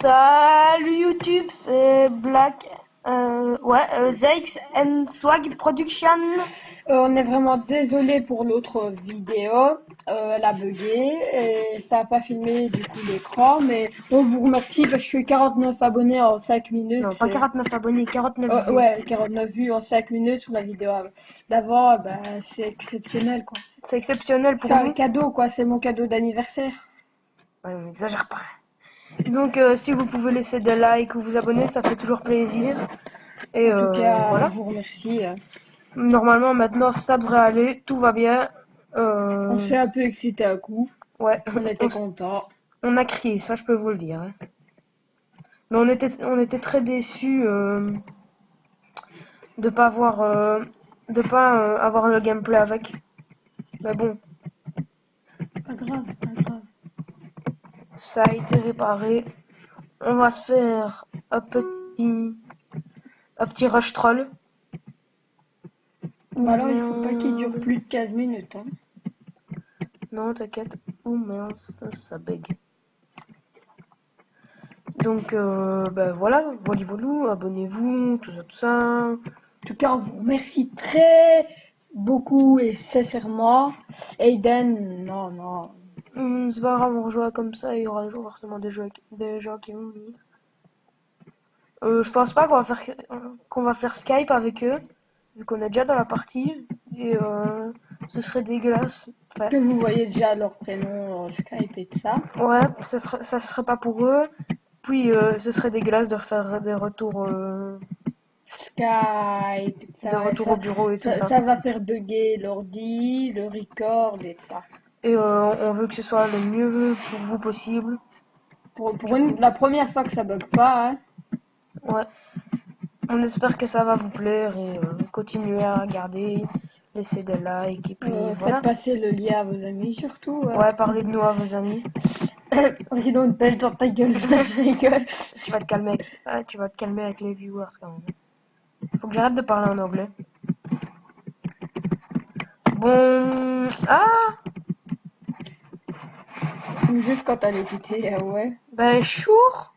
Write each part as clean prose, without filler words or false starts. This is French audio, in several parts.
Salut YouTube, c'est Black, Zex and Swag Production. On est vraiment désolé pour l'autre vidéo, elle a bugué et ça a pas filmé du coup l'écran, mais on vous remercie parce que 49 abonnés en 5 minutes. Non, pas 49 abonnés, 49 vues. Ouais, 49 vues en 5 minutes sur la vidéo d'avant, bah, c'est exceptionnel quoi. C'est exceptionnel pour C'est un nous. cadeau quoi, c'est mon cadeau d'anniversaire. Ouais, on n'exagère pas. Donc si vous pouvez laisser des likes ou vous abonner, ça fait toujours plaisir. Et En tout cas, voilà. on vous remercie. Normalement maintenant ça devrait aller, tout va bien. On s'est un peu excité à coup, Ouais, on était contents. on a crié, ça je peux vous le dire. Hein. Mais on était très déçus de pas avoir le gameplay avec. Mais bon, Pas grave, pas grave. ça a été réparé. On va se faire un petit rush troll. Ou alors il faut pas qu'il dure plus de 15 minutes. Hein. Non, t'inquiète. Oh mince, ça bug. Donc, voilà, voilà, abonnez-vous, tout ça. En tout cas, on vous remercie très beaucoup et sincèrement. Aiden, non. C'est pas grave, on jouera comme ça, il y aura toujours forcément des gens qui vont venir. Je pense pas qu'on va faire Skype avec eux, vu qu'on est déjà dans la partie, et ce serait dégueulasse. Enfin, Que vous voyez déjà leur prénom, Skype et tout ça. ouais, ça se ferait pas pour eux. Puis ce serait dégueulasse de faire des retours, Skype et tout ça. de retour au bureau et tout ça. Ça va faire bugger l'ordi, le record et tout ça. Et on veut que ce soit le mieux pour vous possible. Pour la première fois que ça bug pas, hein. Ouais. On espère que ça va vous plaire et continuez à regarder, laissez des likes et puis voilà. Faites passer le lien à vos amis surtout. Ouais, parlez de nous à vos amis. Sinon une pelle dans ta gueule, je rigole. Tu vas te calmer avec les viewers quand même. Faut que j'arrête de parler en anglais. Bon, Juste quand t'as l'écouté, ouais. Ben chour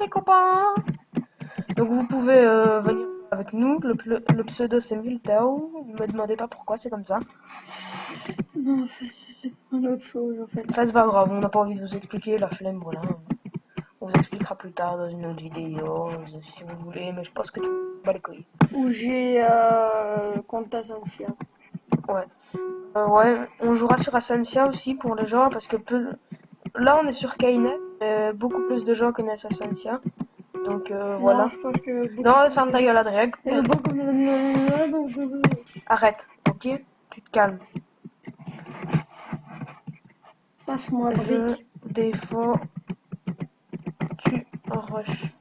les copains. Donc vous pouvez venir avec nous. Le pseudo c'est Miltao. Ne me demandez pas pourquoi c'est comme ça. Non, c'est une autre chose en fait. Enfin, c'est pas grave, on n'a pas envie de vous expliquer, la flemme, voilà. On vous expliquera plus tard dans une autre vidéo, si vous voulez, mais je pense que tu vas les couilles. Où j'ai compte Asensia. Ouais. Ouais, on jouera sur Ascensia aussi pour les gens, parce que là on est sur Kainet, mais beaucoup plus de gens connaissent Ascensia. Donc voilà. Non, je pense que Non, ferme ta gueule, Adrien. Arrête, ok? Tu te calmes. Passe-moi le Je brick. défends. Tu rush.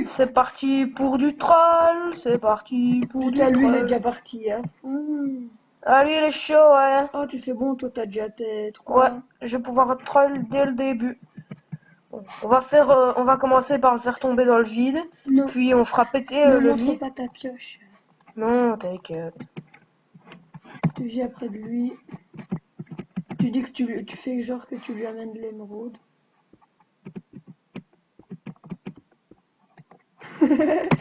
C'est parti pour du troll, c'est parti pour du Putain, troll. lui il est déjà parti, hein. Ah, lui il est chaud, ouais. Oh, tu fais bon, toi t'as déjà tes 3. Ouais, je vais pouvoir troll dès le début. Bon, on va commencer par le faire tomber dans le vide, Non. puis on fera péter Ne le montre lit. pas ta pioche. Non, t'inquiète. Tu viens près de lui. Tu dis que tu fais genre que tu lui amènes de l'émeraude.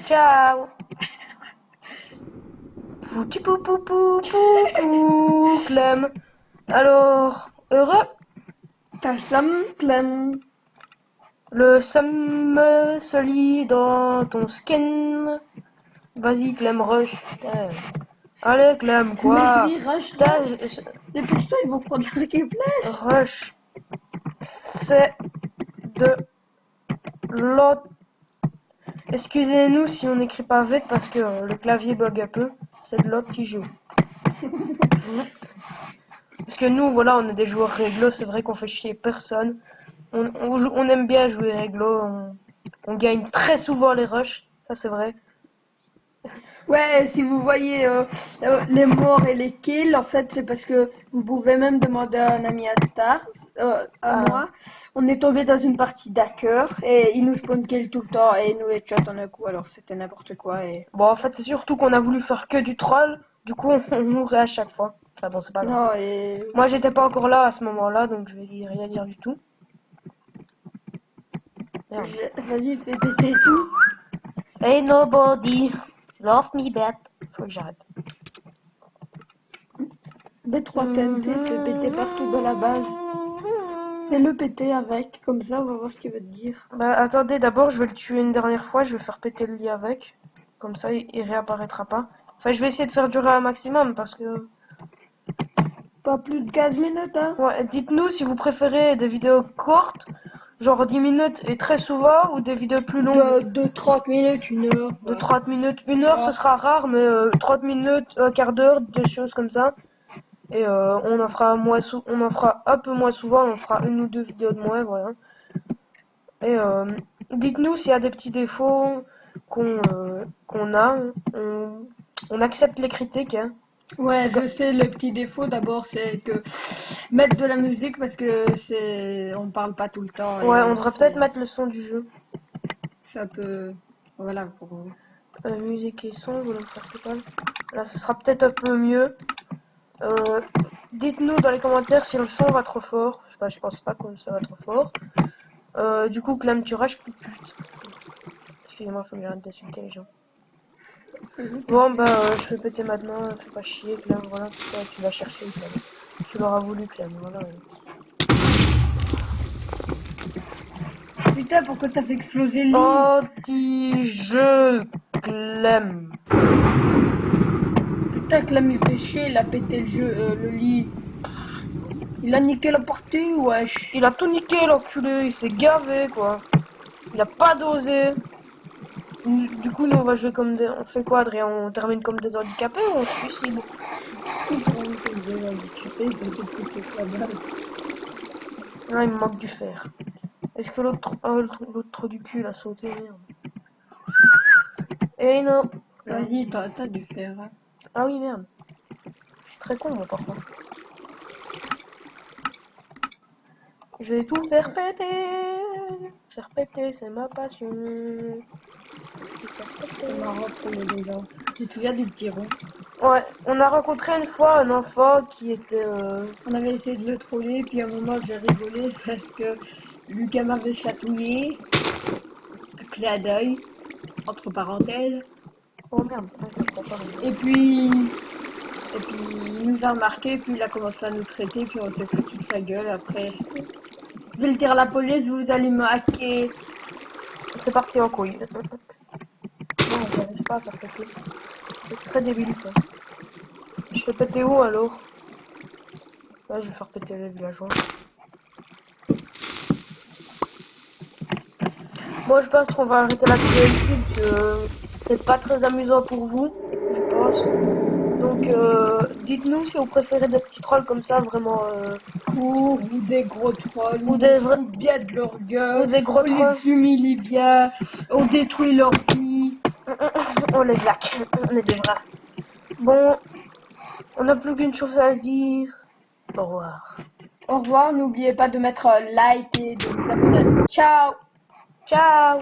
Ciao. Pouti pou pou pou pou pou, Clem. Alors, heureux? T'as Sam, Clem. Le somme se lit dans ton skin. Vas-y, Clem, rush. Putain. Allez, Clem, quoi? Mais oui, rush. Putain, Dépêche-toi, ils vont prendre l'arc et flèche. rush. C'est de l'autre. Excusez-nous si on n'écrit pas vite parce que le clavier bug un peu. C'est de l'autre qui joue. Parce que nous, voilà, on est des joueurs réglo. C'est vrai qu'on fait chier personne. On aime bien jouer réglo. On gagne très souvent les rushs. Ça, c'est vrai. Ouais, si vous voyez les morts et les kills, en fait, c'est parce que vous pouvez même demander à un ami à Star, moi. On est tombé dans une partie d'hacker et il nous spawn kill tout le temps et il nous headshot en un coup, alors c'était n'importe quoi. Et... Bon, en fait, c'est surtout qu'on a voulu faire que du troll. Du coup, on mourrait à chaque fois. Enfin bon, c'est pas grave. Non, et... Moi, j'étais pas encore là à ce moment-là, donc je vais rien dire du tout. Merde. Vas-y, fais péter tout. Hey nobody love me bad. Faut que j'arrête. B3 TNT, fais péter partout dans la base. Fais-le péter avec, comme ça on va voir ce qu'il veut te dire. Bah attendez, d'abord je vais le tuer une dernière fois, je vais faire péter le lit avec. Comme ça il réapparaîtra pas. Enfin je vais essayer de faire durer un maximum parce que... Pas plus de 15 minutes, hein. Ouais, dites-nous si vous préférez des vidéos courtes, genre 10 minutes et très souvent, ou des vidéos plus longues. De 30 minutes, 1 heure. De 30 minutes, 1 heure ce sera rare, mais 30 minutes, un quart d'heure, des choses comme ça. Et on en fera on en fera un peu moins souvent, on fera 1 ou 2 vidéos de moins, voilà. Et dites-nous s'il y a des petits défauts qu'on a. On accepte les critiques, hein. Ouais, je sais, le petit défaut d'abord, c'est que mettre de la musique parce que on parle pas tout le temps. Ouais, et on devrait peut-être mettre le son du jeu. ça peut, voilà, pour... Musique et son, volume principal. Là, ce sera peut-être un peu mieux. Dites-nous dans les commentaires si le son va trop fort. Je sais pas, je pense pas que ça va trop fort. Du coup, Clem, tu rages plus pute. Excusez-moi, faut que j'arrête d'insulter les gens. Bon, bah, je fais péter maintenant, fais pas chier, Clem, voilà, tu vas chercher, Clem. Tu l'auras voulu, Clem, voilà. Putain, pourquoi t'as fait exploser le lit? Oh, petit jeu, Clem. Putain, que l'ami fait chier, il a pété le lit. Il a niqué la partie, wesh. Il a tout niqué, l'enculé, il s'est gavé, quoi. Il a pas dosé. Du coup, nous, on va jouer comme des... On fait quoi, Adrien? On termine comme des handicapés ou on se suicide? Ah, il me manque du fer. Est-ce que l'autre l'autre trou du cul, il a sauté? Merde. Eh non. Vas-y, t'as dû faire. Hein. Ah oui, merde. Je suis très con, moi, parfois. Je vais tout faire péter. Faire péter, c'est ma passion. C'est marrant de trouver des gens. Tu te souviens du petit rond? Ouais, on a rencontré une fois un enfant qui était... On avait essayé de le troller, puis à un moment j'ai rigolé parce que Lucas m'avait chatouillé. Clin d'œil, entre parenthèses. Oh merde, ah, ça, je crois pas. Et puis il nous a remarqué, puis il a commencé à nous traiter, puis on s'est foutu de sa gueule. Après, je vais le dire à la police, vous allez me hacker. C'est parti en couille. Non, j'arrive pas à faire péter. C'est très débile, ça. Je fais péter où, alors? Ouais, je vais faire péter les villageois. Bon, je pense qu'on va arrêter la vidéo ici, parce que c'est pas très amusant pour vous, je pense. Donc, dites-nous si vous préférez des petits trolls comme ça, vraiment... Cours, ou des gros trolls, Ou des vrais... foutent bien de leur gueule, Ou des gros on trolls. les humilie bien, on détruit leur vie. On les hack, on est des vrais. Bon, on n'a plus qu'une chose à se dire. Au revoir. Au revoir, n'oubliez pas de mettre un like et de vous abonner. Ciao! Ciao!